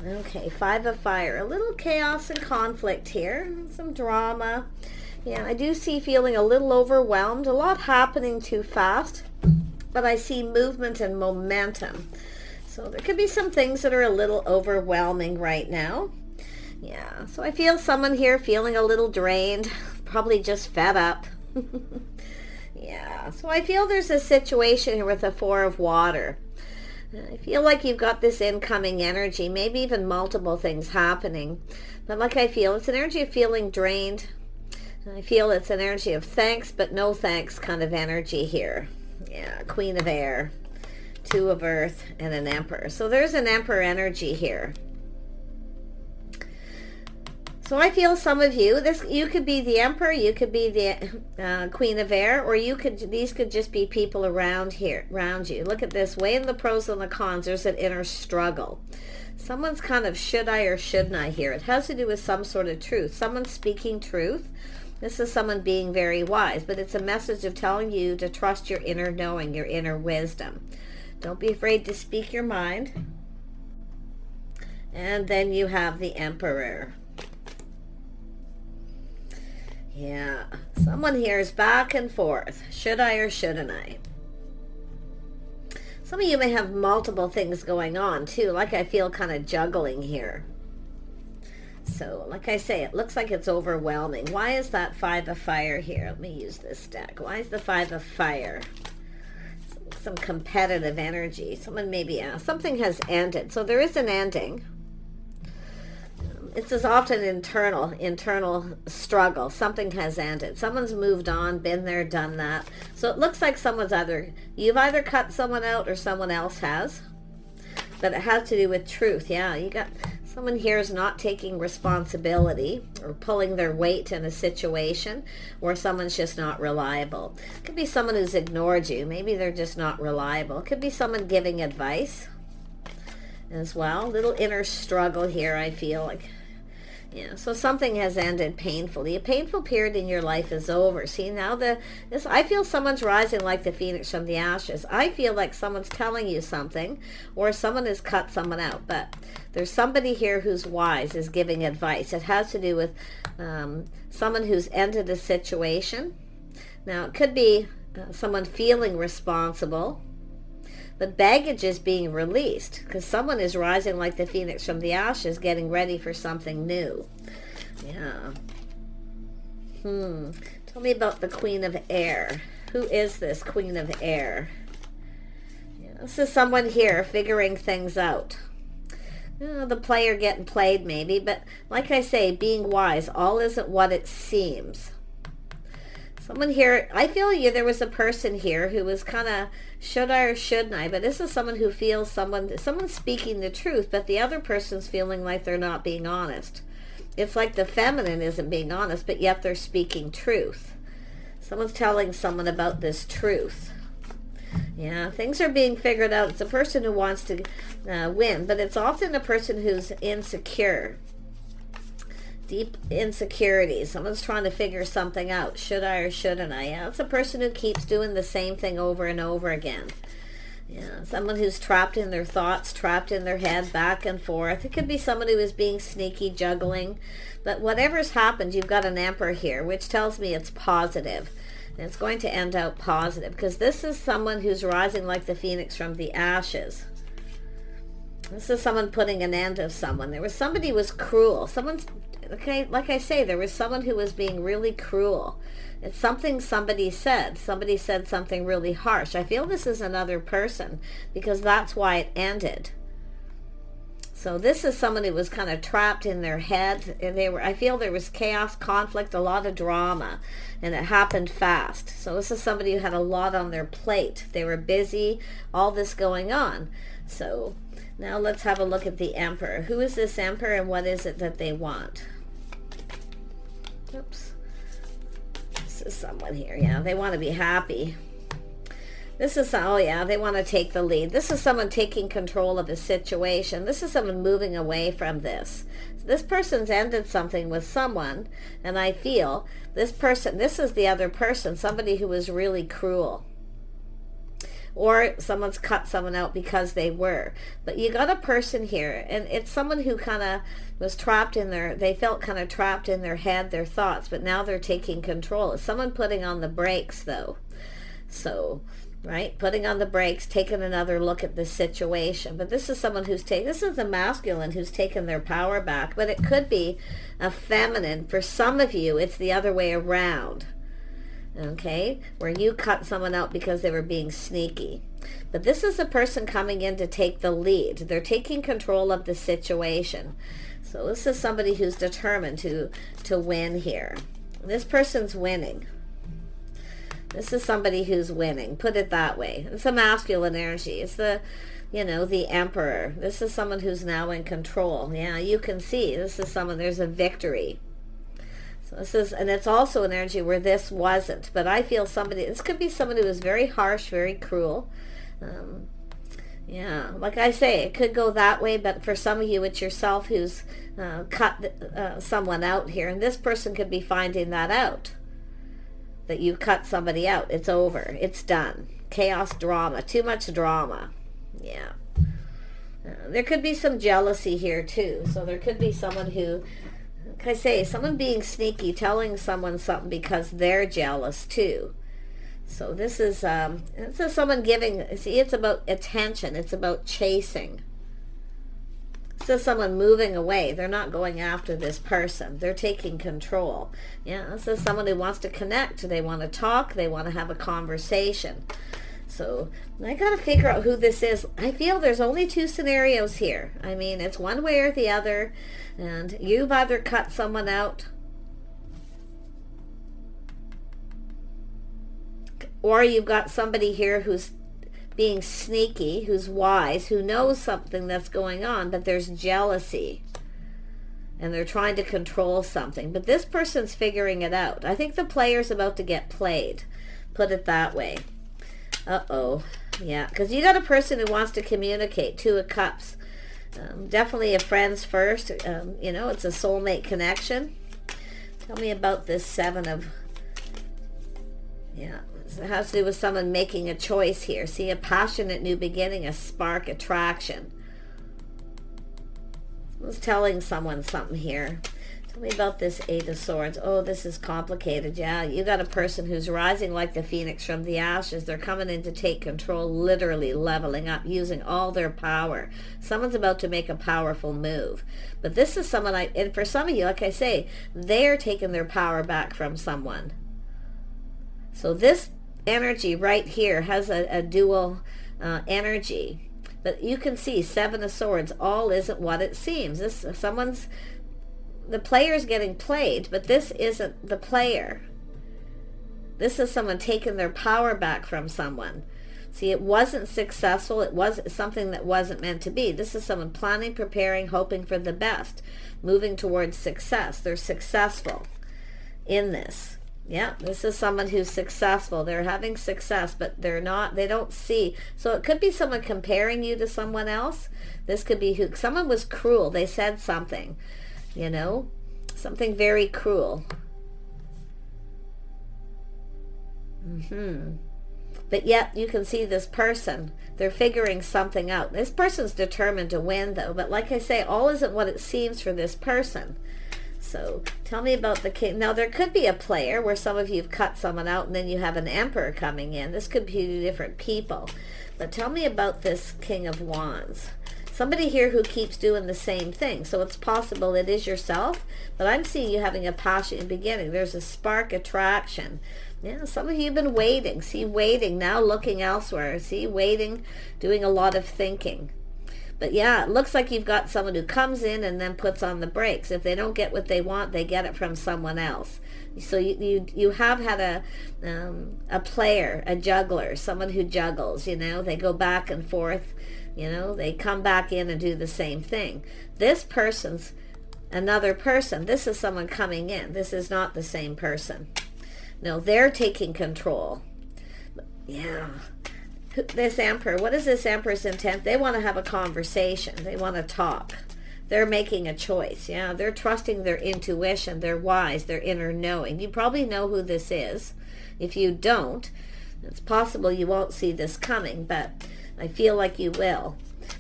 Okay, Five of Fire. A little chaos and conflict here. Some drama. Yeah, I do see feeling a little overwhelmed. A lot happening too fast. But I see movement and momentum. So there could be some things that are a little overwhelming right now. Yeah, so I feel someone here feeling a little drained. Probably just fed up. Yeah, so I feel there's a situation here with the Four of Water. I feel like you've got this incoming energy, maybe even multiple things happening. But like I feel, it's an energy of feeling drained. I feel it's an energy of thanks but no thanks kind of energy here. Yeah, Queen of Air, Two of Earth, and an Emperor. So there's an Emperor energy here. So I feel some of you, you could be the Emperor, you could be the Queen of Air, or these could just be people around you. Look at this, weighing the pros and the cons. There's an inner struggle. Someone's kind of should I or shouldn't I here. It has to do with some sort of truth. Someone's speaking truth. This is someone being very wise, but it's a message of telling you to trust your inner knowing, your inner wisdom. Don't be afraid to speak your mind. And then you have the Emperor. Yeah, someone here is back and forth. Should I or shouldn't I? Some of you may have multiple things going on too, like I feel kind of juggling here. So, like I say, it looks like it's overwhelming. Why is that Five of Fire here? Let me use this deck. Why is the Five of Fire? Some competitive energy. Someone maybe, something has ended. So there is an ending. It's as often internal struggle. Something has ended. Someone's moved on, been there, done that. So it looks like you've either cut someone out or someone else has. But it has to do with truth. Yeah, you got someone here is not taking responsibility or pulling their weight in a situation, or someone's just not reliable. It could be someone who's ignored you. Maybe they're just not reliable. It could be someone giving advice as well. Little inner struggle here, I feel like. Yeah, so something has ended painfully. A painful period in your life is over. See, now I feel someone's rising like the phoenix from the ashes. I feel like someone's telling you something, or someone has cut someone out. But there's somebody here who's wise, is giving advice. It has to do with someone who's ended a situation. Now, it could be someone feeling responsible. But baggage is being released because someone is rising like the phoenix from the ashes, getting ready for something new. Yeah. Tell me about the Queen of Air. Who is this Queen of Air? Yeah, this is someone here figuring things out. The player getting played maybe, but like I say, being wise. All isn't what it seems. Someone here, I feel there was a person here who was kind of, should I or shouldn't I? But this is someone who feels someone's speaking the truth, but the other person's feeling like they're not being honest. It's like the feminine isn't being honest, but yet they're speaking truth. Someone's telling someone about this truth. Yeah, things are being figured out. It's a person who wants to win, but it's often a person who's insecure. Deep insecurity. Someone's trying to figure something out. Should I or shouldn't I? Yeah, it's a person who keeps doing the same thing over and over again. Yeah, someone who's trapped in their thoughts, trapped in their head, back and forth. It could be someone who is being sneaky, juggling. But whatever's happened, you've got an Emperor here, which tells me it's positive. And it's going to end out positive, because this is someone who's rising like the phoenix from the ashes. This is someone putting an end to someone. There was somebody who was cruel. Okay, like I say, there was someone who was being really cruel. It's something somebody said. Somebody said something really harsh. I feel this is another person, because that's why it ended. So this is someone who was kind of trapped in their head. And I feel there was chaos, conflict, a lot of drama, and it happened fast. So this is somebody who had a lot on their plate. They were busy, all this going on. So now let's have a look at the Emperor. Who is this Emperor, and what is it that they want? Oops. This is someone here. Yeah, they want to be happy. This is, oh yeah, they want to take the lead. This is someone taking control of a situation. This is someone moving away from this. This person's ended something with someone, and I feel this is the other person, somebody who was really cruel. or someone's cut someone out because they were. But you got a person here, and it's someone who kind of was trapped in they felt kind of trapped in their head, their thoughts, but now they're taking control. It's someone putting on the brakes, though. So, right, putting on the brakes, taking another look at the situation. But this is someone this is the masculine who's taken their power back, but it could be a feminine. For some of you, it's the other way around, okay, where you cut someone out because they were being sneaky. But this is a person coming in to take the lead. They're taking control of the situation. So this is somebody who's determined to win here. This person's winning. This is somebody who's winning. Put it that way. It's a masculine energy. It's the emperor. This is someone who's now in control. Yeah, you can see this is someone, there's a victory. So and it's also an energy where this wasn't. But I feel this could be someone who is very harsh, very cruel. Yeah, like I say, it could go that way, but for some of you, it's yourself who's cut someone out here. And this person could be finding that out. That you've cut somebody out. It's over. It's done. Chaos, drama. Too much drama. Yeah. There could be some jealousy here too. So there could be someone who, like I say, someone being sneaky, telling someone something because they're jealous too. So this is someone giving, see, it's about attention. It's about chasing. This is someone moving away. They're not going after this person. They're taking control. Yeah, this is someone who wants to connect. They want to talk. They want to have a conversation. So I got to figure out who this is. I feel there's only two scenarios here. I mean, it's one way or the other. And you've either cut someone out, or you've got somebody here who's being sneaky, who's wise, who knows something that's going on, but there's jealousy. And they're trying to control something. But this person's figuring it out. I think the player's about to get played. Put it that way. Uh-oh. Yeah, because you got a person who wants to communicate. Two of Cups. Definitely a friends first. It's a soulmate connection. Tell me about this Seven of... Yeah, it has to do with someone making a choice here. See, a passionate new beginning, a spark, attraction. Someone's telling someone something here. Tell me about this Eight of Swords. Oh, this is complicated. Yeah, you got a person who's rising like the phoenix from the ashes. They're coming in to take control, literally leveling up, using all their power. Someone's about to make a powerful move. But this is someone, and for some of you, like I say, they're taking their power back from someone. So this energy right here has a dual energy. But you can see Seven of Swords, all isn't what it seems. The player's getting played, but this isn't the player. This is someone taking their power back from someone. See, it wasn't successful. It was something that wasn't meant to be. This is someone planning, preparing, hoping for the best, moving towards success. They're successful in this. Yeah, this is someone who's successful. They're having success, but they don't see. So it could be someone comparing you to someone else. This could be someone was cruel. They said something, something very cruel. But yet you can see this person. They're figuring something out. This person's determined to win, though. But like I say, all isn't what it seems for this person. So tell me about the king. Now, there could be a player where some of you have cut someone out and then you have an emperor coming in. This could be two different people. But tell me about this King of Wands. Somebody here who keeps doing the same thing. So it's possible it is yourself, but I'm seeing you having a passionate beginning. There's a spark, attraction. Yeah, some of you have been waiting. See, waiting, now looking elsewhere. See, waiting, doing a lot of thinking. But yeah, it looks like you've got someone who comes in and then puts on the brakes. If they don't get what they want, they get it from someone else. So you have had a player, a juggler, someone who juggles, they go back and forth, they come back in and do the same thing. This person's another person. This is someone coming in. This is not the same person. No, they're taking control. Yeah. This emperor, what is this emperor's intent? They want to have a conversation. They want to talk. They're making a choice. Yeah, they're trusting their intuition. They're wise. Their inner knowing. You probably know who this is. If you don't, It's possible you won't see this coming, but I feel like you will.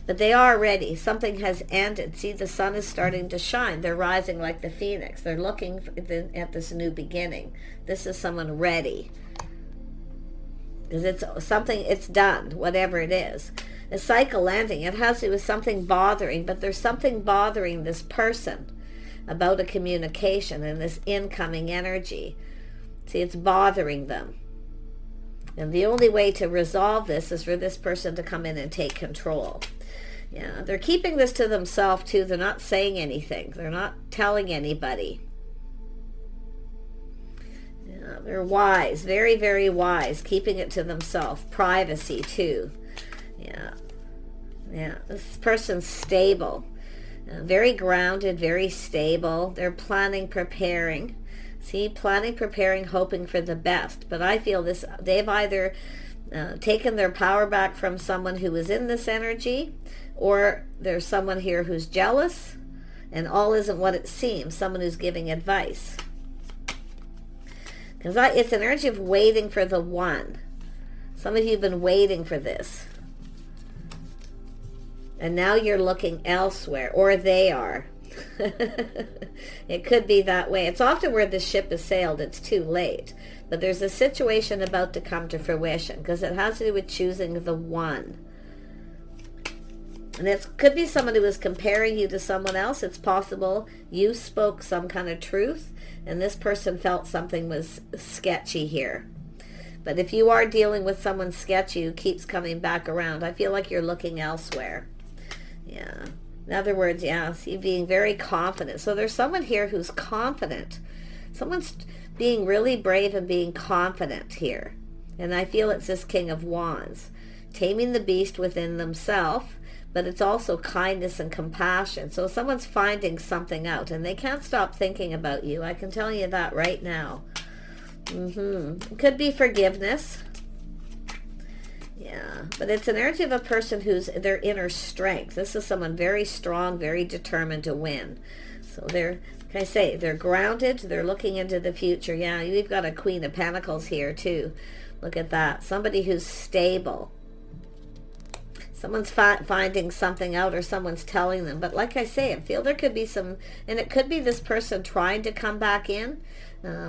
But they are ready. Something has ended. See, the sun is starting to shine. They're rising like the phoenix. They're looking at this new beginning. This is someone ready. Because it's something, it's done, whatever it is. A cycle ending. It has to do with something bothering, but there's something bothering this person about a communication and this incoming energy. See, it's bothering them. And the only way to resolve this is for this person to come in and take control. Yeah, they're keeping this to themselves too. They're not saying anything. They're not telling anybody. Yeah, they're wise, very, very wise, keeping it to themselves. Privacy too. Yeah, yeah. This person's stable, very grounded, very stable. They're planning, preparing. See, planning, preparing, hoping for the best. But I feel this, they've either taken their power back from someone who was in this energy, or there's someone here who's jealous, and all isn't what it seems, someone who's giving advice. Because it's an energy of waiting for the one. Some of you have been waiting for this. And now you're looking elsewhere, or they are. It could be that way. It's often where the ship has sailed, it's too late. But there's a situation about to come to fruition, because it has to do with choosing the one. And it could be someone who is comparing you to someone else. It's possible you spoke some kind of truth, and this person felt something was sketchy here. But if you are dealing with someone sketchy who keeps coming back around, I feel like you're looking elsewhere. Yeah. In other words, yeah, see, being very confident. So there's someone here who's confident. Someone's being really brave and being confident here. And I feel it's this King of Wands. Taming the beast within themselves, but it's also kindness and compassion. So someone's finding something out, and they can't stop thinking about you. I can tell you that right now. It could be forgiveness. Yeah, but it's an energy of a person who's their inner strength. This is someone very strong, very determined to win. So they're, like I say, they're grounded. They're looking into the future. Yeah, you've got a Queen of Pentacles here too. Look at that. Somebody who's stable. Someone's finding something out, or someone's telling them. But like I say, I feel there could be some, and it could be this person trying to come back in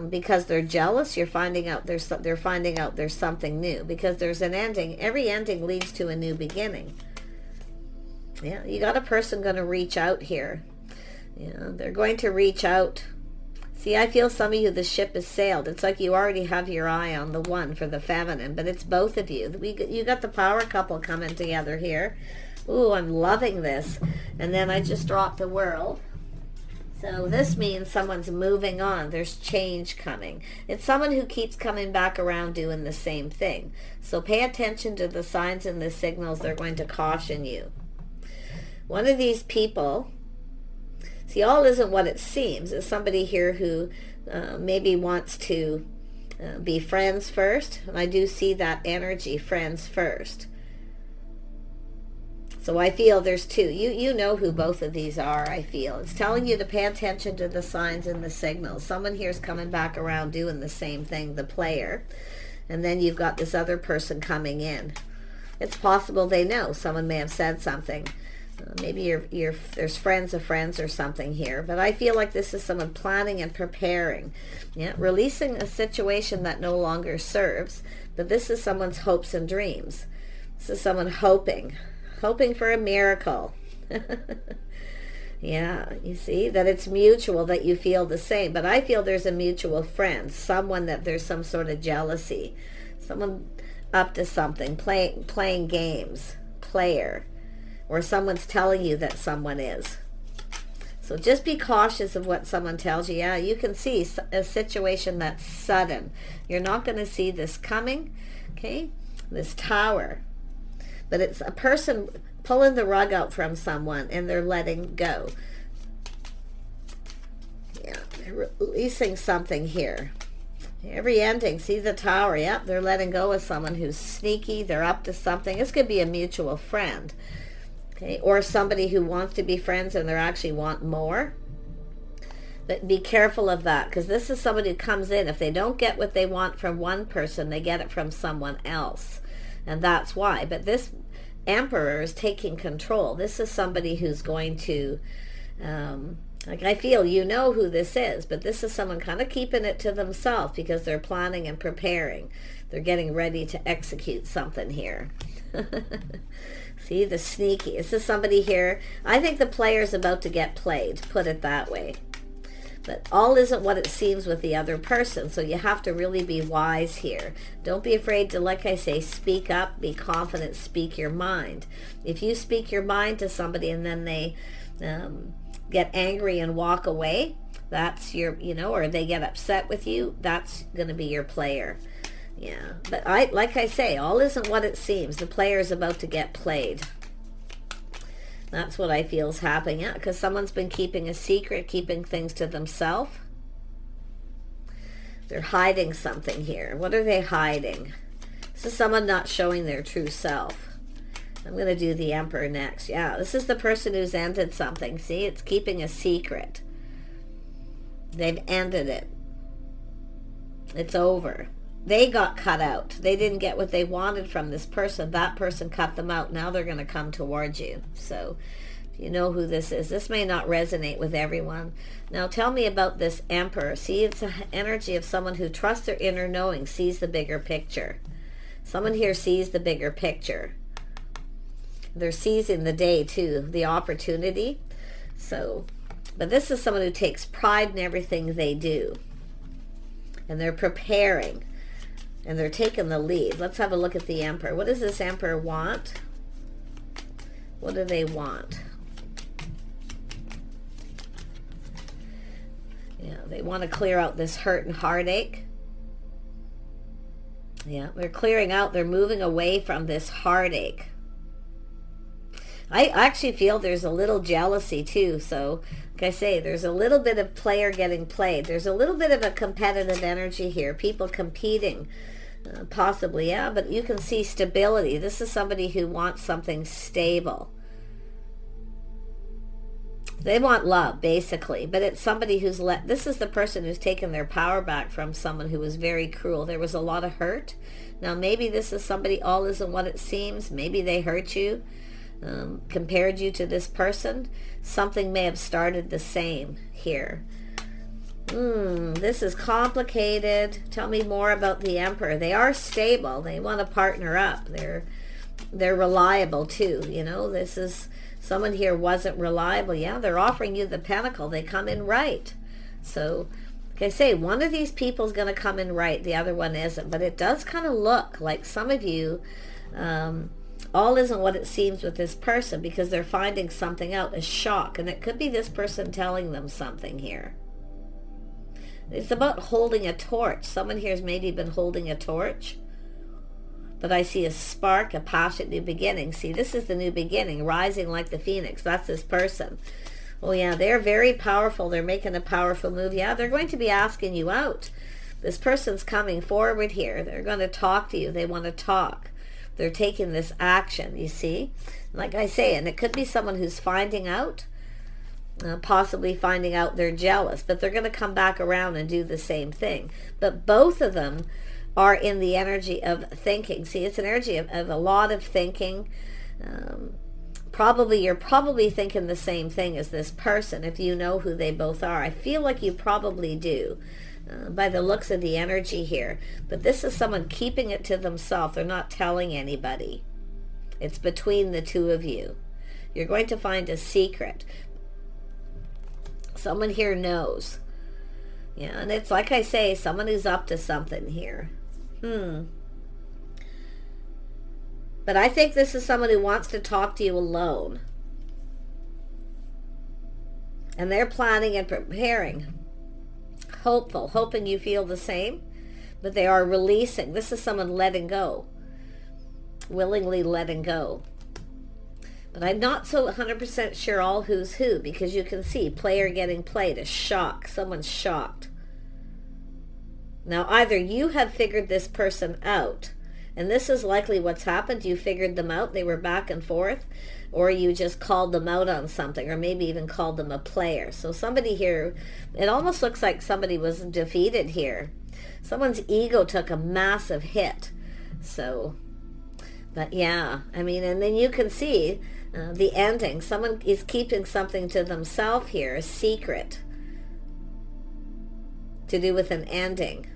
because they're jealous. You're finding out they're finding out there's something new, because there's an ending. Every ending leads to a new beginning. Yeah, you got a person going to reach out here. Yeah, they're going to reach out. See, I feel some of you, the ship has sailed. It's like you already have your eye on the one for the feminine, but it's both of you. You got the power couple coming together here. Ooh, I'm loving this. And then I just dropped the World. So this means someone's moving on. There's change coming. It's someone who keeps coming back around doing the same thing. So pay attention to the signs and the signals. They're going to caution you. One of these people, see, all isn't what it seems. It's somebody here who maybe wants to be friends first. And I do see that energy, friends first. So I feel there's two. You know who both of these are, I feel. It's telling you to pay attention to the signs and the signals. Someone here is coming back around doing the same thing, the player. And then you've got this other person coming in. It's possible they know. Someone may have said something. Maybe there's friends of friends or something here. But I feel like this is someone planning and preparing. Yeah, releasing a situation that no longer serves. But this is someone's hopes and dreams. This is someone hoping for a miracle. Yeah, you see, that it's mutual, that you feel the same. But I feel there's a mutual friend, someone that there's some sort of jealousy. Someone up to something, playing games, player. Or someone's telling you that someone is. So just be cautious of what someone tells you. Yeah, you can see a situation that's sudden. You're not going to see this coming, okay? This Tower. But it's a person pulling the rug out from someone, and they're letting go. Yeah, they're releasing something here. Every ending, see the Tower. Yep, they're letting go of someone who's sneaky. They're up to something. This could be a mutual friend. Okay, or somebody who wants to be friends and they actually want more. But be careful of that, because this is somebody who comes in. If they don't get what they want from one person, they get it from someone else. And that's why. But this Emperor is taking control. This is somebody who's going to, like, I feel you know who this is, but this is someone kind of keeping it to themselves because they're planning and preparing. They're getting ready to execute something here. See, the sneaky. This is somebody here. I think the player's about to get played, put it that way. But all isn't what it seems with the other person, so you have to really be wise here. Don't be afraid to, like I say, speak up, be confident, speak your mind. If you speak your mind to somebody and then they get angry and walk away, that's your, or they get upset with you, that's going to be your player. Yeah, but like I say, all isn't what it seems. The player is about to get played. That's what I feel is happening. Yeah, because someone's been keeping a secret, keeping things to themselves. They're hiding something here. What are they hiding? This is someone not showing their true self. I'm going to do the Emperor next. Yeah, this is the person who's ended something. See, it's keeping a secret. They've ended it. It's over. They got cut out. They didn't get what they wanted from this person. That person cut them out. Now they're going to come towards you. So you know who this is. This may not resonate with everyone. Now tell me about this Emperor. See, it's an energy of someone who trusts their inner knowing, sees the bigger picture. Someone here sees the bigger picture. They're seizing the day too, the opportunity. So, but this is someone who takes pride in everything they do. And they're preparing. And they're taking the lead. Let's have a look at the Emperor. What does this Emperor want? What do they want? Yeah, they want to clear out this hurt and heartache. Yeah, they're clearing out. They're moving away from this heartache. I actually feel there's a little jealousy too. So, like I say, there's a little bit of player getting played. There's a little bit of a competitive energy here. People competing. Possibly, yeah, but you can see stability. This is somebody who wants something stable. They want love, basically, but it's somebody who's this is the person who's taken their power back from someone who was very cruel. There was a lot of hurt. Now, maybe this is somebody, all isn't what it seems. Maybe they hurt you, compared you to this person. Something may have started the same here. This is complicated. Tell me more about the Emperor. They are stable. They want to partner up. They're reliable too. This is someone here wasn't reliable. Yeah, they're offering you the Pentacle. They come in right. So, like I say, one of these people is going to come in right. The other one isn't. But it does kind of look like some of you, all isn't what it seems with this person because they're finding something out, a shock. And it could be this person telling them something here. It's about holding a torch. Someone here has maybe been holding a torch. But I see a spark, a passionate new beginning. See, this is the new beginning, rising like the phoenix. That's this person. Oh yeah, they're very powerful. They're making a powerful move. Yeah, they're going to be asking you out. This person's coming forward here. They're going to talk to you. They want to talk. They're taking this action, you see. Like I say, and it could be someone who's finding out. Possibly finding out they're jealous, but they're going to come back around and do the same thing. But both of them are in the energy of thinking. See, it's an energy of a lot of thinking. You're probably thinking the same thing as this person if you know who they both are. I feel like you probably do by the looks of the energy here. But this is someone keeping it to themselves. They're not telling anybody. It's between the two of you. You're going to find a secret. Someone here knows. Yeah, and it's like I say, someone who's up to something here. But I think this is someone who wants to talk to you alone. And they're planning and preparing. Hopeful, hoping you feel the same. But they are releasing. This is someone letting go. Willingly letting go. But I'm not so 100% sure all who's who, because you can see player getting played, a shock. Someone's shocked. Now, either you have figured this person out And this is likely what's happened. You figured them out. They were back and forth. Or you just called them out on something, or maybe even called them a player. So somebody here, it almost looks like somebody was defeated here. Someone's ego took a massive hit. So, but yeah, I mean, and then you can see the ending. Someone is keeping something to themselves here, a secret, to do with an ending.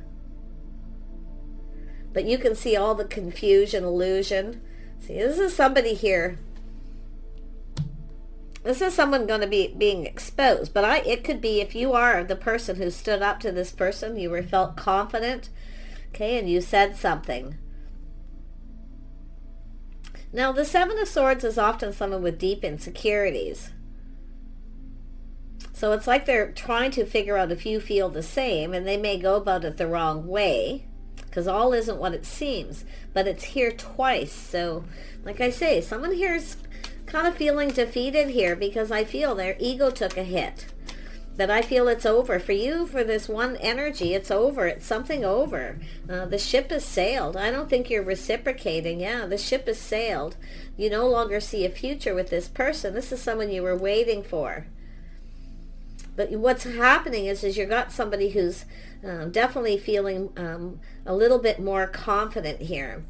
But you can see all the confusion, illusion. See, this is somebody here. This is someone going to be being exposed. But it could be, if you are the person who stood up to this person, you were felt confident, okay, and you said something. Now, the Seven of Swords is often someone with deep insecurities. So it's like they're trying to figure out if you feel the same, and they may go about it the wrong way, because all isn't what it seems. But it's here twice. So, like I say, someone here is kind of feeling defeated here, because I feel their ego took a hit. That I feel it's over. For you, for this one energy, it's over. It's something over. The ship has sailed. I don't think you're reciprocating. Yeah, the ship has sailed. You no longer see a future with this person. This is someone you were waiting for. But what's happening is you got somebody who's definitely feeling a little bit more confident here.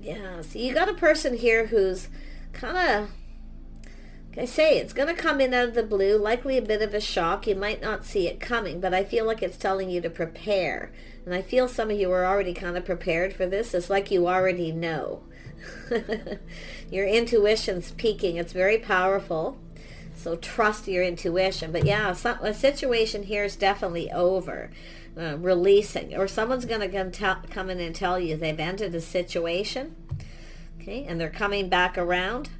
Yeah, so you got a person here who's kind of, like I say, it's going to come in out of the blue, likely a bit of a shock. You might not see it coming, but I feel like it's telling you to prepare. And I feel some of you are already kind of prepared for this. It's like you already know. Your intuition's peaking. It's very powerful. So trust your intuition. But yeah, a situation here is definitely over. Releasing. Or someone's going to come in and tell you they've ended a situation. Okay, and they're coming back around.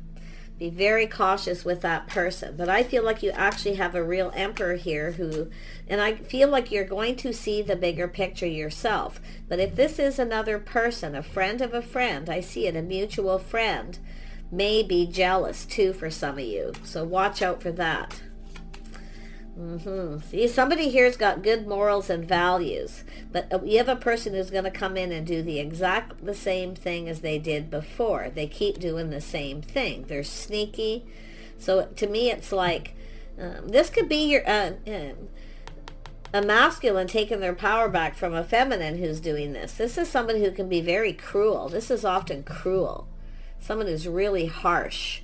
Be very cautious with that person. But I feel like you actually have a real emperor here who, and I feel like you're going to see the bigger picture yourself. But if this is another person, a friend of a friend, I see it, a mutual friend, may be jealous too for some of you. So watch out for that. See, somebody here's got good morals and values, but you have a person who's going to come in and do the same thing as they did before. They keep doing the same thing. They're sneaky. So to me, it's like this could be your a masculine taking their power back from a feminine who's doing this. This is somebody who can be very cruel. This is often cruel. Someone who's really harsh.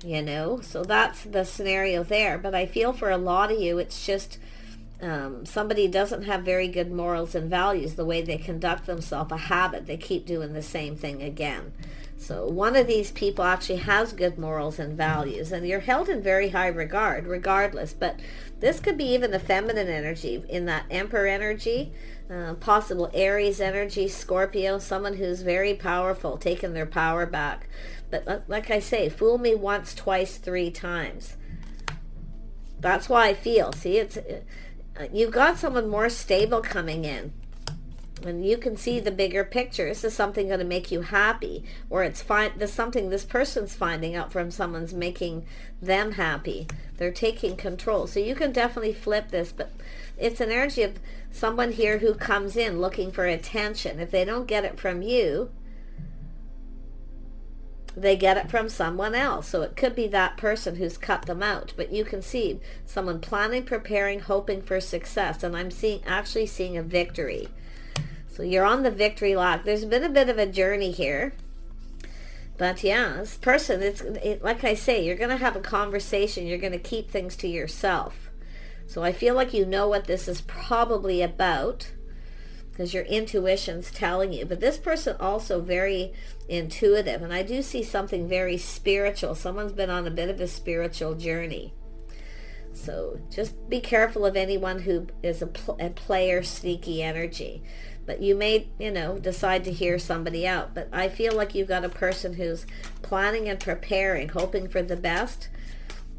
You know, so that's the scenario there. But I feel for a lot of you, it's just somebody doesn't have very good morals and values, the way they conduct themselves, a habit. They keep doing the same thing again. So one of these people actually has good morals and values, and you're held in very high regard, regardless. But this could be even the feminine energy in that Emperor energy, possible Aries energy, Scorpio, someone who's very powerful, taking their power back. But like I say, fool me once, twice, 3 times. That's why I feel. See, it's you've got someone more stable coming in. And you can see the bigger picture. This is something going to make you happy. Or there's something this person's finding out from someone's making them happy. They're taking control. So you can definitely flip this. But it's an energy of someone here who comes in looking for attention. If they don't get it from you, they get it from someone else. So it could be that person who's cut them out. But you can see someone planning, preparing, hoping for success. And I'm actually seeing a victory. So you're on the victory lap. There's been a bit of a journey here. But yeah, this person, like I say, you're going to have a conversation. You're going to keep things to yourself. So I feel like you know what this is probably about, because your intuition's telling you. But this person also very intuitive, and I do see something very spiritual. Someone's been on a bit of a spiritual journey. So just be careful of anyone who is a player, sneaky energy. But you may, decide to hear somebody out. But I feel like you've got a person who's planning and preparing, hoping for the best.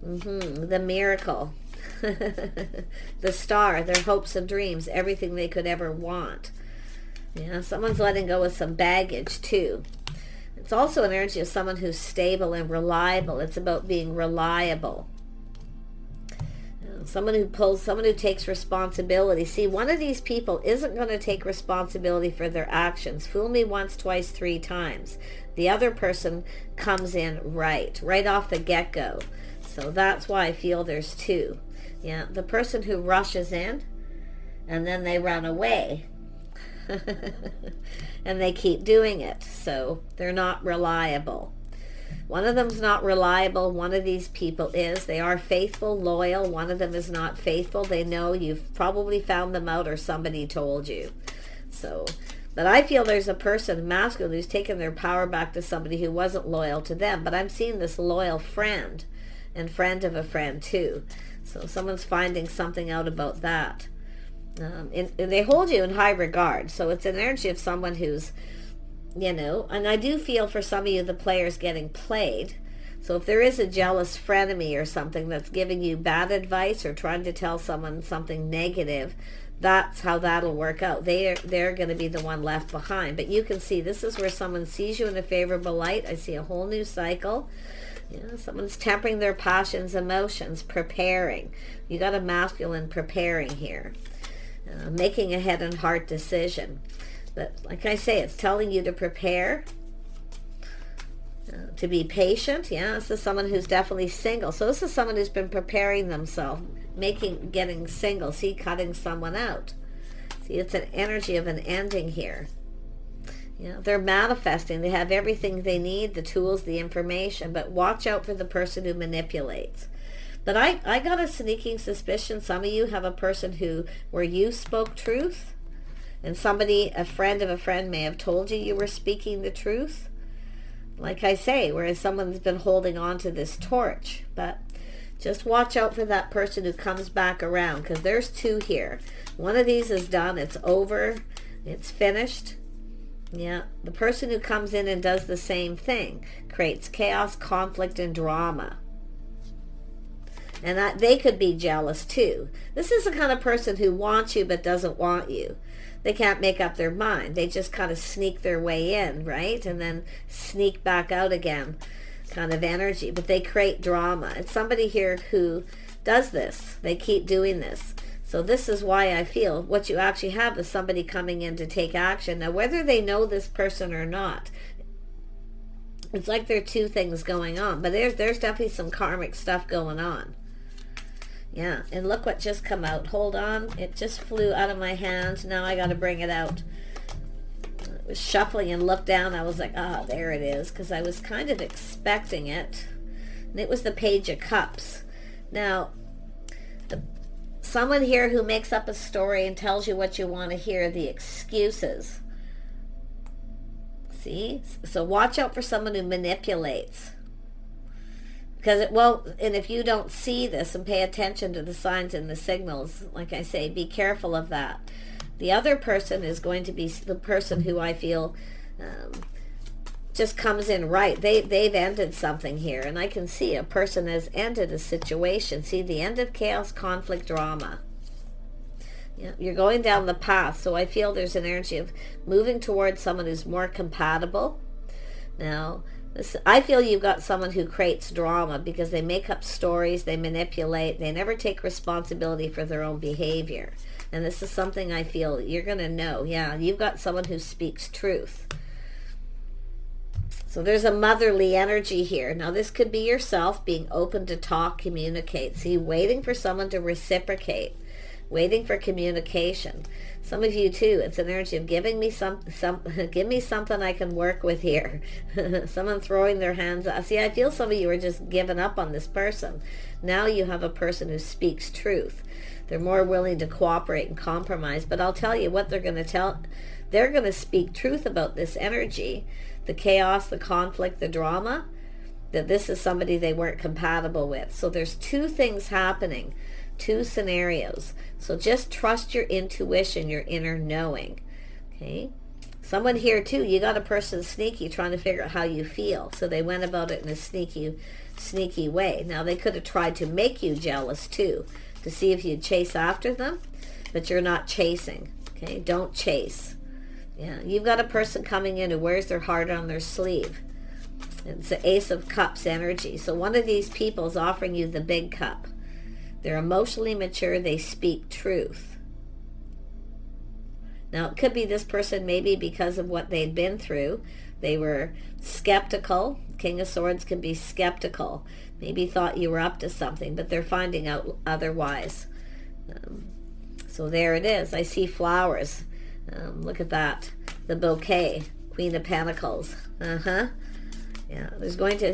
The miracle. The star, their hopes and dreams, everything they could ever want. Yeah, someone's letting go of some baggage too. It's also an energy of someone who's stable and reliable. It's about being reliable. Someone who takes responsibility. See, one of these people isn't going to take responsibility for their actions. Fool me once, twice, three times. The other person comes in right off the get-go. So that's why I feel there's two. Yeah, the person who rushes in and then they run away. And they keep doing it. So they're not reliable. One of them's not reliable. One of these people is. They are faithful, loyal. One of them is not faithful. They know you've probably found them out or somebody told you. So, but I feel there's a person, masculine, who's taken their power back to somebody who wasn't loyal to them. But I'm seeing this loyal friend and friend of a friend too. So someone's finding something out about that. And they hold you in high regard. So it's an energy of someone who's, and I do feel for some of you, the player's getting played. So if there is a jealous frenemy or something that's giving you bad advice or trying to tell someone something negative, that's how that'll work out. They're going to be the one left behind. But you can see this is where someone sees you in a favorable light. I see a whole new cycle. Someone's tempering their passions, emotions, preparing. You got a masculine preparing here. Making a head and heart decision. But like I say, it's telling you to prepare, to be patient. This is someone who's definitely single. So this is someone who's been preparing themselves, getting single. See, cutting someone out. See, it's an energy of an ending here. They're manifesting. They have everything they need, the tools, the information. But watch out for the person who manipulates. But I got a sneaking suspicion some of you have a person where you spoke truth. And somebody, a friend of a friend, may have told you were speaking the truth. Like I say, whereas someone's been holding on to this torch. But just watch out for that person who comes back around, because there's two here. One of these is done. It's over. It's finished. The person who comes in and does the same thing creates chaos, conflict, and drama. And they could be jealous too. This is the kind of person who wants you but doesn't want you. They can't make up their mind. They just kind of sneak their way in, right? And then sneak back out again, kind of energy. But they create drama. It's somebody here who does this. They keep doing this. So this is why I feel what you actually have is somebody coming in to take action. Now, whether they know this person or not, it's like there are two things going on. But there's definitely some karmic stuff going on. And look what just come out. Hold on. It just flew out of my hand. Now I got to bring it out. I was shuffling and looked down. I was like, there it is. Because I was kind of expecting it. And it was the Page of Cups. Now, someone here who makes up a story and tells you what you want to hear, the excuses. See? So watch out for someone who manipulates. Because and if you don't see this and pay attention to the signs and the signals, like I say, be careful of that. The other person is going to be the person who I feel just comes in right. They've ended something here, and I can see a person has ended a situation. See, the end of chaos, conflict, drama. You're going down the path, so I feel there's an energy of moving towards someone who's more compatible. Now, I feel you've got someone who creates drama because they make up stories, they manipulate, they never take responsibility for their own behavior. And this is something I feel you're going to know. You've got someone who speaks truth. So there's a motherly energy here. Now this could be yourself being open to talk, communicate. See, waiting for someone to reciprocate. Waiting for communication. Some of you too, it's an energy of giving me give me something I can work with here. Someone throwing their hands up. See, I feel some of you are just giving up on this person. Now you have a person who speaks truth. They're more willing to cooperate and compromise. But I'll tell you what they're going to tell. They're going to speak truth about this energy, the chaos, the conflict, the drama, that this is somebody they weren't compatible with. So there's two things happening. Two scenarios. So just trust your intuition, your inner knowing. Okay? Someone here too, you got a person sneaky trying to figure out how you feel. So they went about it in a sneaky way. Now they could have tried to make you jealous too, to see if you'd chase after them, but you're not chasing. Okay? Don't chase. You've got a person coming in who wears their heart on their sleeve. It's the Ace of Cups energy. So one of these people is offering you the big cup. They're emotionally mature. They speak truth. Now, it could be this person, maybe because of what they'd been through, they were skeptical. King of Swords can be skeptical. Maybe thought you were up to something, but they're finding out otherwise. So there it is. I see flowers. Look at that. The bouquet. Queen of Pentacles. Yeah,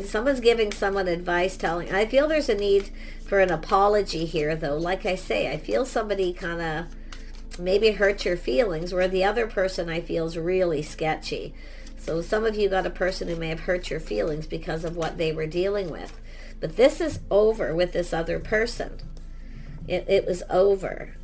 someone's giving someone advice, I feel there's a need for an apology here, though. Like I say, I feel somebody kind of maybe hurt your feelings, where the other person I feel is really sketchy. So some of you got a person who may have hurt your feelings because of what they were dealing with. But this is over with this other person. It was over.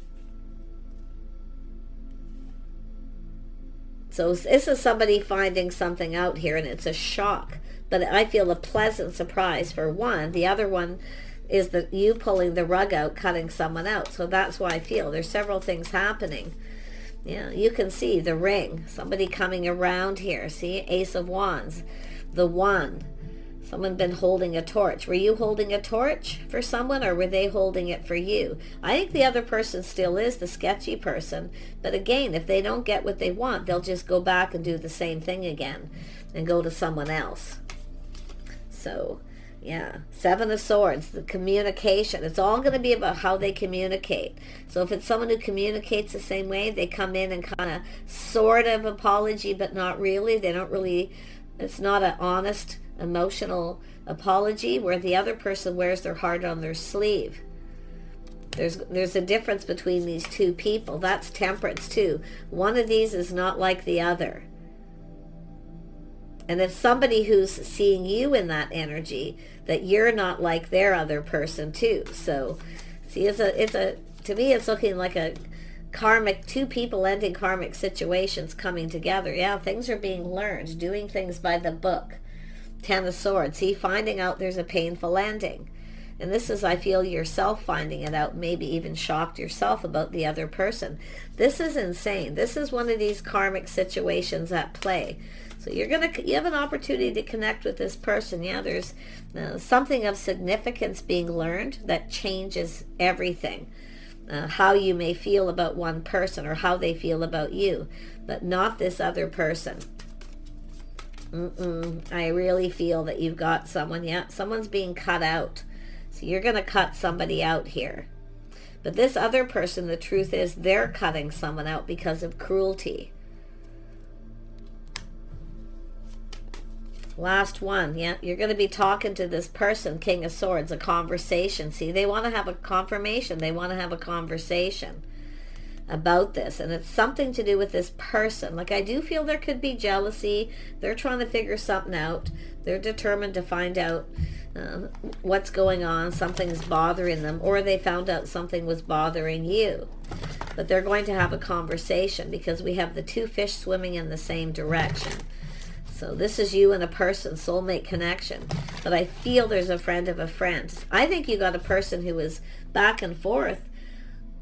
So this is somebody finding something out here, and it's a shock. But I feel a pleasant surprise for one. The other one is you pulling the rug out, cutting someone out. So that's why I feel there's several things happening. Yeah, you can see the ring. Somebody coming around here. See, Ace of Wands. The one. Someone been holding a torch. Were you holding a torch for someone, or were they holding it for you? I think the other person still is the sketchy person. But again, if they don't get what they want, they'll just go back and do the same thing again and go to someone else. So, yeah. Seven of Swords, the communication. It's all going to be about how they communicate. So if it's someone who communicates the same way, they come in and kind of sort of apology, but not really. They don't really, it's not an honest emotional apology, where the other person wears their heart on their sleeve. There's a difference between these two people. That's Temperance too. One of these is not like the other. And it's somebody who's seeing you in that energy, that you're not like their other person too. So see, to me it's looking like a karmic, two people ending karmic situations coming together. Yeah, things are being learned, doing things by the book. Ten of Swords. See, finding out there's a painful ending. And this is, I feel, yourself finding it out, maybe even shocked yourself about the other person. This is insane. This is one of these karmic situations at play. So you have an opportunity to connect with this person. Yeah, there's something of significance being learned that changes everything. How you may feel about one person, or how they feel about you, but not this other person. I really feel that you've got someone. Yeah, someone's being cut out. So you're going to cut somebody out here. But this other person, the truth is, they're cutting someone out because of cruelty. Last one. Yeah, you're going to be talking to this person, King of Swords, a conversation. See, they want to have a confirmation. They want to have a conversation about this, and it's something to do with this person. Like, I do feel there could be jealousy. They're trying to figure something out. They're determined to find out what's going on. Something's bothering them, or they found out something was bothering you. But they're going to have a conversation, because we have the two fish swimming in the same direction. So this is you and a person, soulmate connection. But I feel there's a friend of a friend. I think you got a person who is back and forth,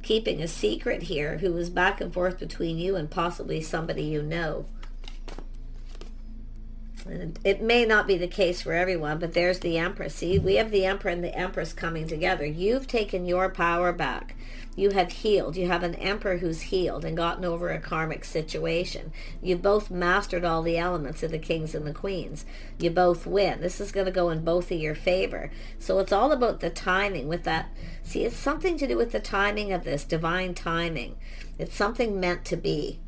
keeping a secret here, who was back and forth between you and possibly somebody you know. And it may not be the case for everyone, but there's the Empress. See, we have the Emperor and the Empress coming together. You've taken your power back. You have healed. You have an Emperor who's healed and gotten over a karmic situation. You both mastered all the elements of the kings and the queens. You both win. This is going to go in both of your favor. So it's all about the timing with that. See, it's something to do with the timing of this, divine timing. It's something meant to be.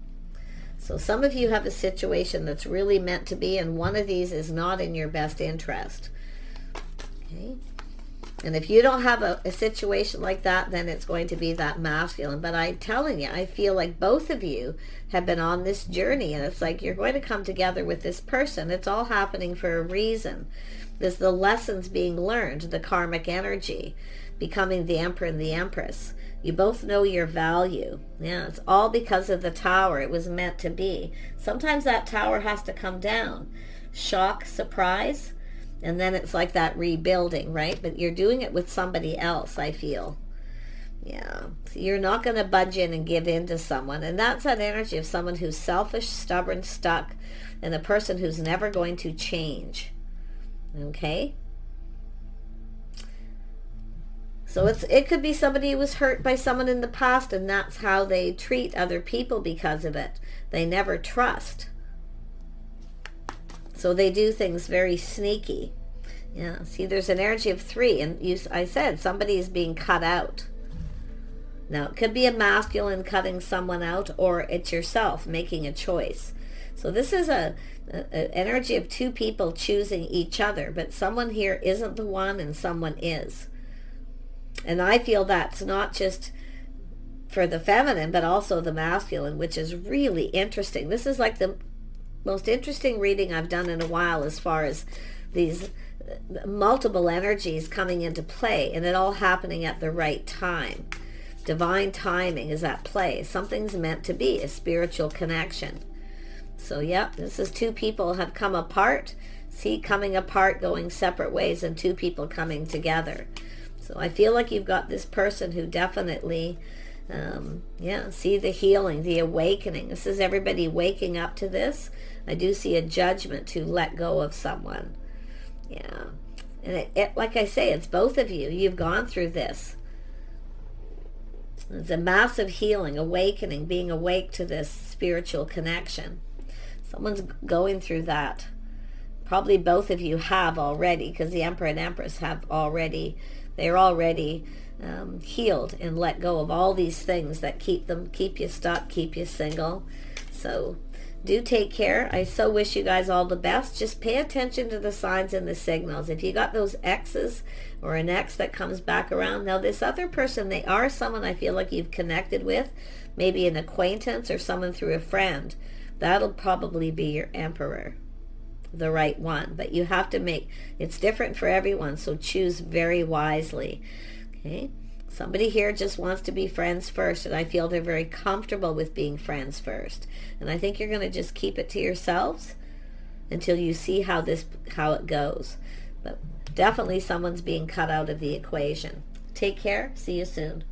So some of you have a situation that's really meant to be, and one of these is not in your best interest. Okay. And if you don't have a situation like that, then it's going to be that masculine. But I'm telling you, I feel like both of you have been on this journey, and it's like you're going to come together with this person. It's all happening for a reason. There's the lessons being learned, the karmic energy, becoming the Emperor and the Empress. You both know your value. Yeah, it's all because of the tower. It was meant to be. Sometimes that tower has to come down. Shock, surprise. And then it's like that rebuilding, right? But you're doing it with somebody else, I feel. Yeah. So you're not going to budge in and give in to someone. And that's that energy of someone who's selfish, stubborn, stuck, and a person who's never going to change. Okay? So it could be somebody who was hurt by someone in the past, and that's how they treat other people because of it. They never trust. So they do things very sneaky. Yeah, see, there's an energy of 3, and I said somebody is being cut out. Now, it could be a masculine cutting someone out, or it's yourself making a choice. So this is an energy of 2 people choosing each other, but someone here isn't the one and someone is. And I feel that's not just for the feminine, but also the masculine, which is really interesting. This is like the most interesting reading I've done in a while, as far as these multiple energies coming into play, and it all happening at the right time. Divine timing is at play. Something's meant to be, a spiritual connection. So yeah, this is 2 people have come apart. See, coming apart, going separate ways, and 2 people coming together. So I feel like you've got this person who definitely, see the healing, the awakening. This is everybody waking up to this. I do see a judgment to let go of someone. Yeah. And it like I say, it's both of you. You've gone through this. It's a massive healing, awakening, being awake to this spiritual connection. Someone's going through that. Probably both of you have already, because the Emperor and Empress have already, they're already healed and let go of all these things that keep you stuck, keep you single. So do take care. I so wish you guys all the best. Just pay attention to the signs and the signals. If you got those X's or an X that comes back around, now this other person, they are someone I feel like you've connected with, maybe an acquaintance or someone through a friend. That'll probably be your Emperor, the right one. But you have to it's different for everyone, so choose very wisely. Okay? Somebody here just wants to be friends first, and I feel they're very comfortable with being friends first. And I think you're going to just keep it to yourselves until you see how it goes. But definitely someone's being cut out of the equation. Take care. See you soon.